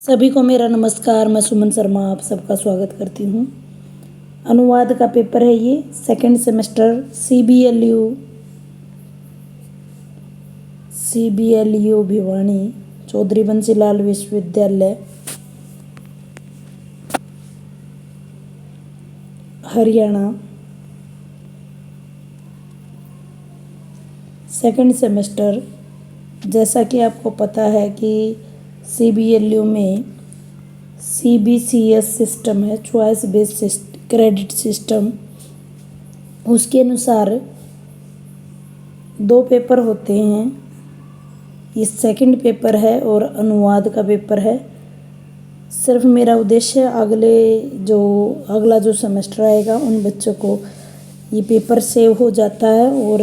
सभी को मेरा नमस्कार। मैं सुमन शर्मा आप सबका स्वागत करती हूँ। अनुवाद का पेपर है ये, second semester CBLU Bhiwani Chaudhary Bansilal विश्वविद्यालय हरियाणा। सेकंड सेमेस्टर, जैसा कि आपको पता है कि CBLU में CBCS सिस्टम है, चॉइस बेस्ड क्रेडिट सिस्टम। उसके अनुसार 2 पेपर होते हैं। ये सेकंड पेपर है और अनुवाद का पेपर है। सिर्फ मेरा उद्देश्य अगला जो सेमेस्टर आएगा उन बच्चों को ये पेपर सेव हो जाता है और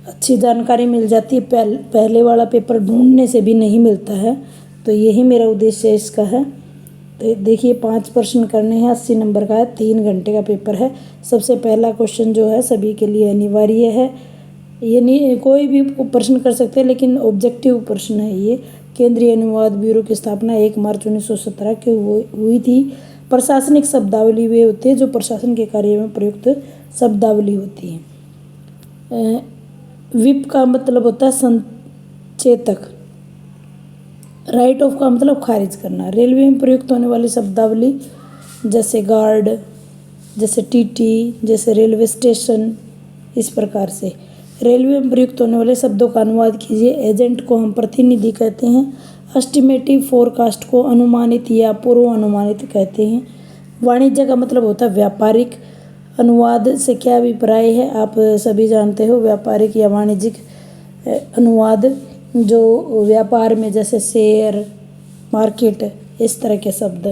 अच्छी जानकारी मिल जाती है। पहले वाला पेपर ढूंढने से भी नहीं मिलता है, तो यही मेरा उद्देश्य इसका है। तो देखिए 5 प्रश्न करने हैं, 80 नंबर का है, 3 घंटे का पेपर है। सबसे पहला क्वेश्चन जो है सभी के लिए अनिवार्य है। ये नहीं कोई भी प्रश्न कर सकते हैं, लेकिन ऑब्जेक्टिव प्रश्न है ये। केंद्रीय अनुवाद ब्यूरो की स्थापना 1 मार्च 1917 की हुई थी। प्रशासनिक शब्दावली वे होती है जो प्रशासन के कार्य में प्रयुक्त शब्दावली होती है। विप का मतलब होता है संचेतक। राइट ऑफ का मतलब खारिज करना। रेलवे में प्रयुक्त होने वाली शब्दावली जैसे गार्ड, जैसे टीटी, जैसे रेलवे स्टेशन, इस प्रकार से। रेलवे में प्रयुक्त होने वाले शब्दों का अनुवाद कीजिए। एजेंट को हम प्रतिनिधि कहते हैं। एस्टिमेटिव फोरकास्ट को अनुमानित या पूर्व अनुमानित कहते हैं। वाणिज्य का मतलब होता है व्यापारिक। अनुवाद से क्या अभिप्राय है आप सभी जानते हो। व्यापारिक या वाणिज्यिक अनुवाद जो व्यापार में, जैसे शेयर मार्केट, इस तरह के शब्द।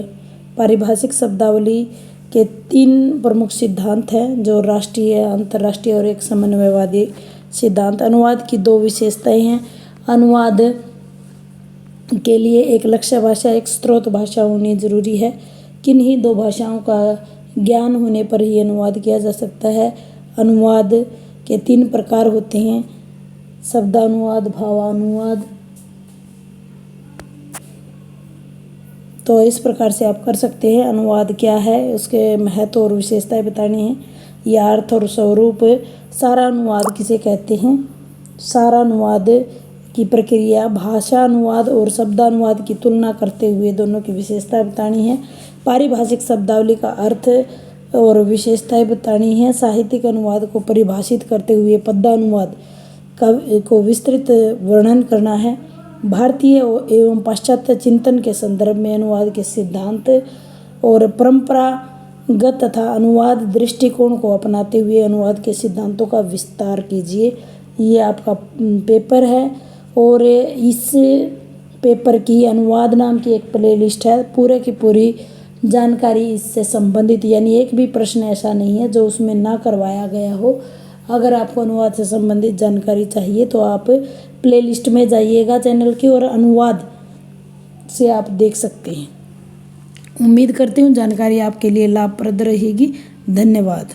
पारिभाषिक शब्दावली के 3 प्रमुख सिद्धांत हैं जो राष्ट्रीय, अंतर्राष्ट्रीय और एक समन्वयवादी सिद्धांत। अनुवाद की 2 विशेषताएं हैं। अनुवाद के लिए एक लक्ष्य भाषा, एक स्रोत भाषा होनी जरूरी है। किन्हीं 2 भाषाओं का ज्ञान होने पर ही अनुवाद किया जा सकता है। अनुवाद के 3 प्रकार होते हैं, शब्दानुवाद, भावानुवाद। तो इस प्रकार से आप कर सकते हैं। अनुवाद क्या है, उसके महत्व और विशेषताएं बतानी है, या अर्थ और स्वरूप। सारा अनुवाद किसे कहते हैं, सारा अनुवाद की प्रक्रिया, भाषा अनुवाद और शब्दानुवाद की तुलना करते हुए दोनों की विशेषताएं बतानी है। पारिभाषिक शब्दावली का अर्थ और विशेषताएं बतानी है। साहित्यिक अनुवाद को परिभाषित करते हुए पद्यानुवाद को विस्तृत वर्णन करना है। भारतीय एवं पाश्चात्य चिंतन के संदर्भ में अनुवाद के सिद्धांत और परंपरागत तथा अनुवाद दृष्टिकोण को अपनाते हुए अनुवाद के सिद्धांतों का विस्तार कीजिए। ये आपका पेपर है और इस पेपर की अनुवाद नाम की एक प्लेलिस्ट है। पूरे की पूरी जानकारी इससे संबंधित, यानी एक भी प्रश्न ऐसा नहीं है जो उसमें ना करवाया गया हो। अगर आपको अनुवाद से संबंधित जानकारी चाहिए तो आप प्लेलिस्ट में जाइएगा चैनल की और अनुवाद से आप देख सकते हैं। उम्मीद करती हूँ जानकारी आपके लिए लाभप्रद रहेगी। धन्यवाद।